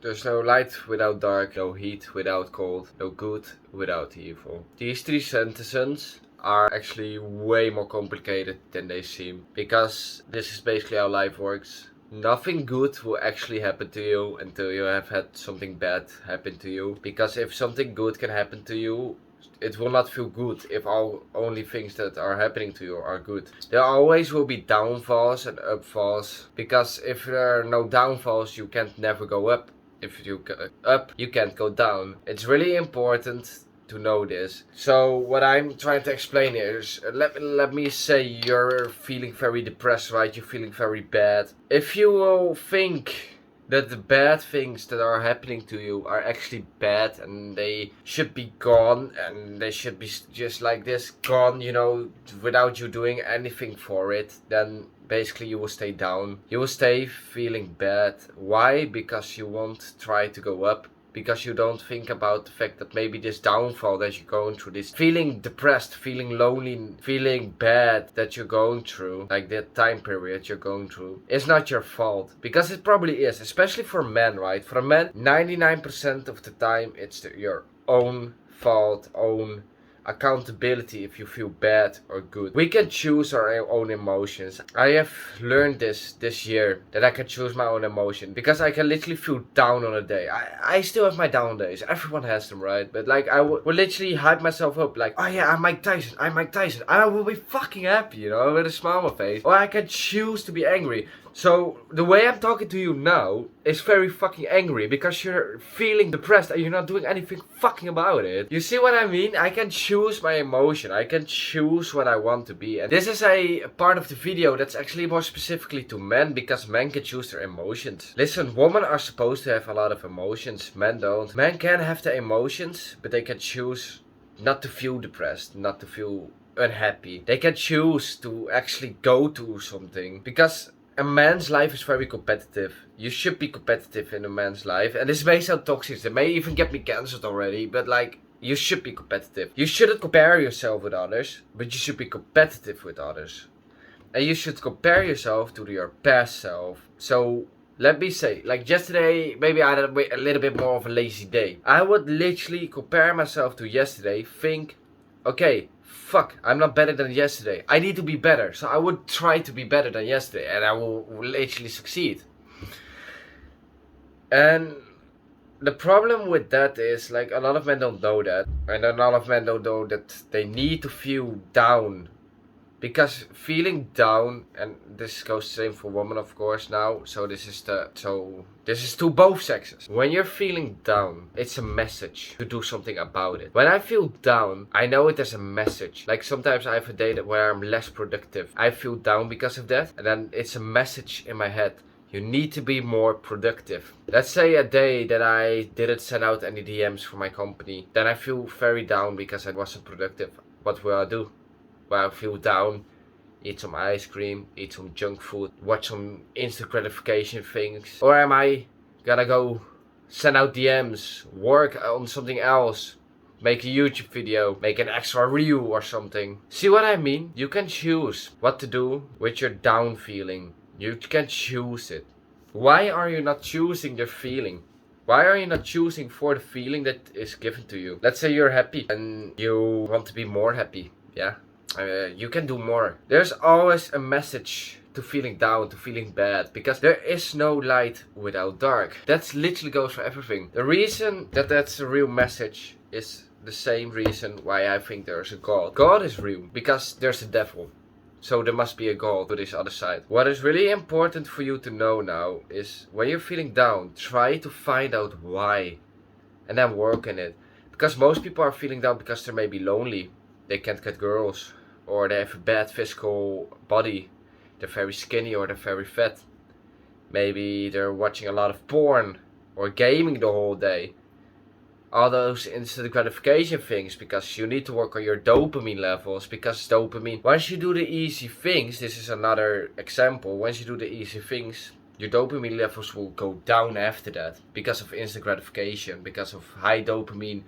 There's no light without dark, no heat without cold, no good without evil. These three sentences are actually way more complicated than they seem, because this is basically how life works. Nothing good will actually happen to you until you have had something bad happen to you. Because if something good can happen to you, it will not feel good if only things that are happening to you are good. There always will be downfalls and upfalls, because if there are no downfalls, you can't never go up. If you go up, you can't go down. It's really important to know this. So what I'm trying to explain here is, let me say you're feeling very depressed, right? You're feeling very bad. If you will think that the bad things that are happening to you are actually bad and they should be gone and they should be just like this, gone, without you doing anything for it, then basically you will stay down. You will stay feeling bad. Why? Because you won't try to go up. Because you don't think about the fact that maybe this downfall that you're going through, this feeling depressed, feeling lonely, feeling bad that you're going through, like that time period you're going through, is not your fault. Because it probably is, especially for men, right? For a man, 99% of the time it's your own fault, own accountability if you feel bad or good. We can choose our own emotions. I have learned this year that I can choose my own emotion, because I can literally feel down on a day. I still have my down days. Everyone has them, right? But like I will literally hype myself up like, oh yeah, I'm Mike Tyson. And I will be fucking happy, with a smile on my face. Or I can choose to be angry. So the way I'm talking to you now is very fucking angry, because you're feeling depressed and you're not doing anything fucking about it. You see what I mean? I can choose my emotion. I can choose what I want to be. And this is a part of the video that's actually more specifically to men, because men can choose their emotions. Listen, women are supposed to have a lot of emotions. Men don't. Men can have the emotions, but they can choose not to feel depressed, not to feel unhappy. They can choose to actually go to something, because a man's life is very competitive. You should be competitive in a man's life. And this may sound toxic. It may even get me cancelled already. But like, you should be competitive. You shouldn't compare yourself with others, but you should be competitive with others. And you should compare yourself to your past self. So let me say, like yesterday, maybe I had a little bit more of a lazy day. I would literally compare myself to yesterday, think, okay, fuck, I'm not better than yesterday. I need to be better. So I would try to be better than yesterday, and I will literally succeed. And the problem with that is, like, a lot of men don't know that. And a lot of men don't know that they need to feel down. Because feeling down, and this goes the same for women of course now, so this is to both sexes. When you're feeling down, it's a message to do something about it. When I feel down, I know it as a message. Like sometimes I have a day where I'm less productive. I feel down because of that, and then it's a message in my head. You need to be more productive. Let's say a day that I didn't send out any DMs for my company, then I feel very down because I wasn't productive. What will I do? When I feel down, eat some ice cream, eat some junk food, watch some instant gratification things? Or am I gonna go send out DMs, work on something else, make a YouTube video, make an extra reel or something? See what I mean? You can choose what to do with your down feeling. You can choose it. Why are you not choosing the feeling? Why are you not choosing for the feeling that is given to you? Let's say you're happy and you want to be more happy. Yeah? You can do more. There's always a message to feeling down, to feeling bad, because there is no light without dark. That literally goes for everything. The reason that that's a real message is the same reason why I think there's a God. God is real because there's a devil. So there must be a God to this other side. What is really important for you to know now is, when you're feeling down, try to find out why and then work on it. Because most people are feeling down because they're maybe lonely. They can't get girls, or they have a bad physical body. They're very skinny or they're very fat. Maybe they're watching a lot of porn or gaming the whole day. All those instant gratification things, because you need to work on your dopamine levels. Because dopamine, once you do the easy things, this is another example, once you do the easy things, your dopamine levels will go down after that. Because of instant gratification, because of high dopamine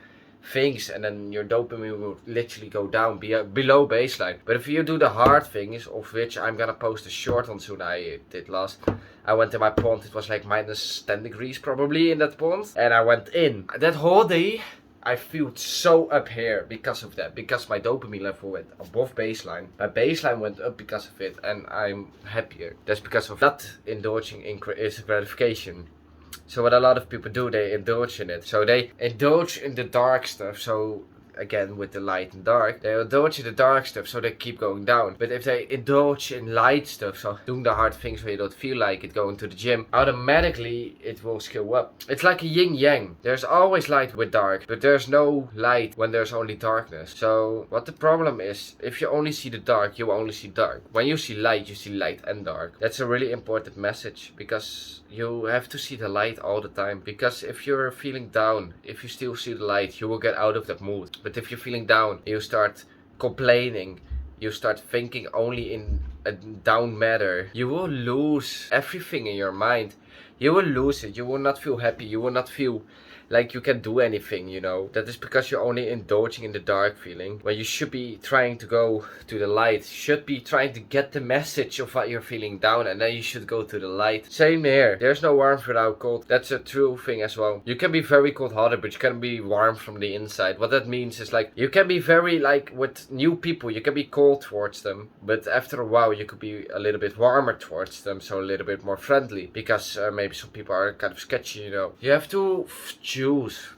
things, and then your dopamine will literally go down below baseline. But if you do the hard things, of which I'm gonna post a short on soon, I did last. I went to my pond, it was like minus 10 degrees probably in that pond, and I went in. That whole day I felt so up here because of that, because my dopamine level went above baseline. My baseline went up because of it, and I'm happier. That's because of not indulging in instant gratification. So what a lot of people do, they indulge in it. So they indulge in the dark stuff. So again, with the light and dark, they indulge in the dark stuff, so they keep going down. But if they indulge in light stuff, so doing the hard things where you don't feel like it, going to the gym, automatically it will scale up. It's like a yin yang. There's always light with dark, but there's no light when there's only darkness. So what the problem is, if you only see the dark, you will only see dark. When you see light and dark. That's a really important message, because you have to see the light all the time. Because if you're feeling down, if you still see the light, you will get out of that mood. But if you're feeling down, you start complaining, you start thinking only in a down matter, you will lose everything in your mind. You will lose it. You will not feel happy. You will not feel like you can do anything, you know. That is because you're only indulging in the dark feeling, when you should be trying to go to the light. You should be trying to get the message of what you're feeling down, and then you should go to the light. Same here. There's no warmth without cold. That's a true thing as well. You can be very cold-hearted, but you can be warm from the inside. What that means is, like, you can be very, like, with new people, you can be cold towards them, but after a while you could be a little bit warmer towards them, so a little bit more friendly, because maybe some people are kind of sketchy, you know. You have to choose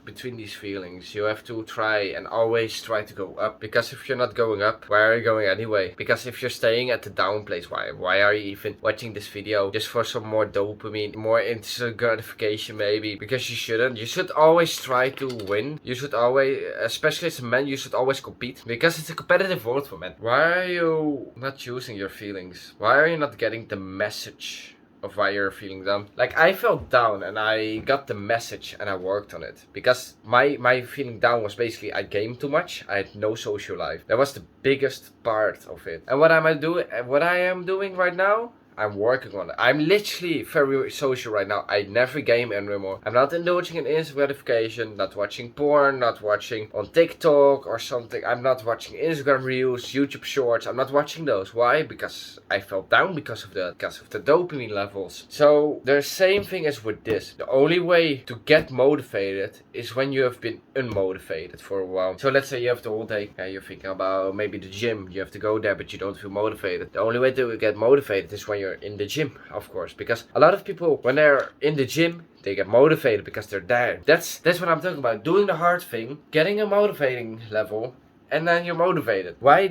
between these feelings. You have to try and always try to go up, because if you're not going up, why are you going anyway? Because if you're staying at the down place, why are you even watching this video? Just for some more dopamine, more instant gratification maybe? Because you shouldn't. You should always try to win. You should always, especially as a man, you should always compete, because it's a competitive world for men. Why are you not choosing your feelings? Why are you not getting the message of why you're feeling down? Like, I felt down and I got the message and I worked on it, because my feeling down was basically I gamed too much. I had no social life. That was the biggest part of it. And what I am doing right now, I'm working on it. I'm literally very social right now. I never game anymore. I'm not indulging in instant gratification, not watching porn, not watching on TikTok or something. I'm not watching Instagram Reels, YouTube Shorts. I'm not watching those. Why? Because I felt down because of that, because of the dopamine levels. So the same thing as with this. The only way to get motivated is when you have been unmotivated for a while. So let's say you have the whole day, you're thinking about maybe the gym. You have to go there, but you don't feel motivated. The only way to get motivated is when you're in the gym, of course, because a lot of people, when they're in the gym, they get motivated because they're there. That's what I'm talking about. Doing the hard thing, getting a motivating level, and then you're motivated. Why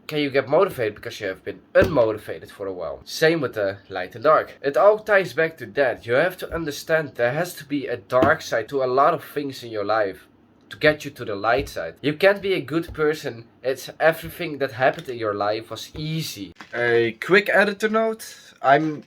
can you get motivated? Because you have been unmotivated for a while. Same with the light and dark. It all ties back to that. You have to understand there has to be a dark side to a lot of things in your life to get you to the light side. You can't be a good person. It's everything that happened in your life was easy. A quick editor note. I'm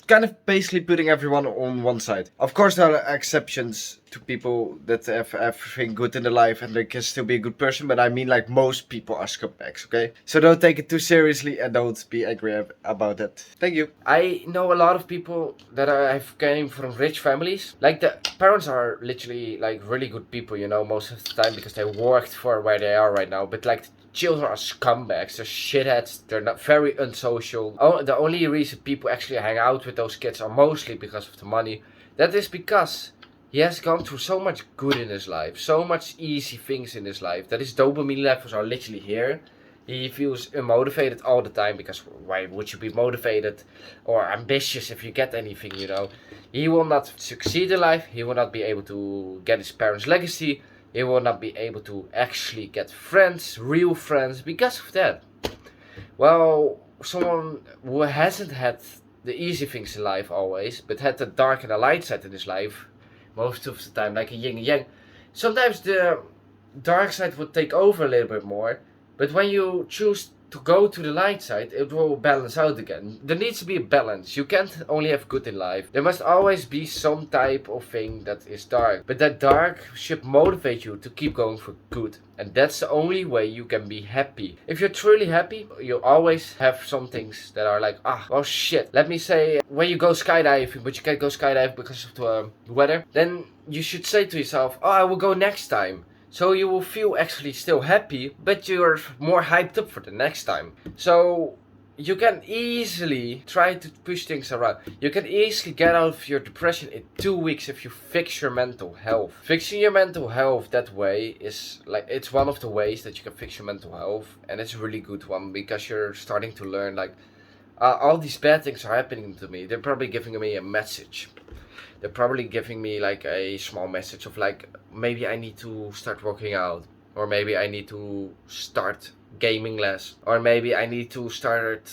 kind of basically putting everyone on one side. Of course there are exceptions to people that have everything good in their life and they can still be a good person, but I mean, like, most people are scumbags, okay? So don't take it too seriously and don't be angry about that. Thank you. I know a lot of people that have came from rich families. Like, the parents are literally, like, really good people, you know, most of the time, because they worked for where they are right now. But, like, children are scumbags, they're shitheads, they're not very unsocial. The only reason people actually hang out with those kids are mostly because of the money. That is because he has gone through so much good in his life, so much easy things in his life, that his dopamine levels are literally here. He feels unmotivated all the time, because why would you be motivated or ambitious if you get anything, you know? He will not succeed in life, he will not be able to get his parents' legacy, he will not be able to actually get friends, real friends, because of that. Well, someone who hasn't had the easy things in life always, but had the dark and the light side in his life, most of the time, like a yin and yang. Sometimes the dark side would take over a little bit more, but when you choose to go to the light side, it will balance out again. There needs to be a balance. You can't only have good in life. There must always be some type of thing that is dark. But that dark should motivate you to keep going for good. And that's the only way you can be happy. If you're truly happy, you always have some things that are like, well shit. Let me say, when you go skydiving, but you can't go skydiving because of the weather, then you should say to yourself, I will go next time. So you will feel actually still happy, but you're more hyped up for the next time. So you can easily try to push things around. You can easily get out of your depression in 2 weeks if you fix your mental health. Fixing your mental health that way is like, it's one of the ways that you can fix your mental health, and it's a really good one because you're starting to learn like, all these bad things are happening to me. They're probably giving me a message. They're probably giving me like a small message of like, maybe I need to start working out, or maybe I need to start gaming less, or maybe I need to start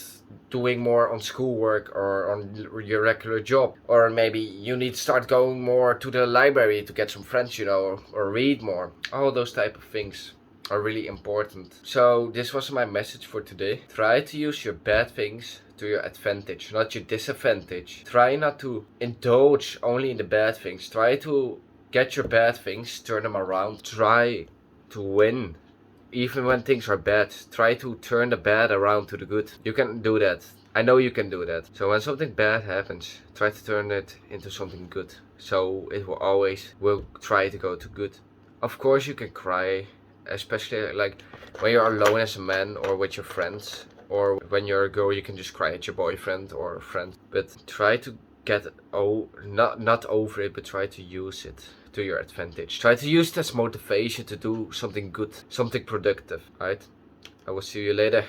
doing more on schoolwork or on your regular job, or maybe you need to start going more to the library to get some friends, you know, or read more. All those type of things are really important. So this was my message for today. Try to use your bad things to your advantage, not your disadvantage. Try not to indulge only in the bad things. Try to get your bad things, turn them around. Try to win. Even when things are bad, try to turn the bad around to the good. You can do that. I know you can do that. So when something bad happens, try to turn it into something good. So it will try to go to good. Of course you can cry, especially like when you're alone as a man or with your friends, or when you're a girl you can just cry at your boyfriend or friend. But try to get not over it, but try to use it to your advantage. Try to use it as motivation to do something good, something productive, right? I will see you later.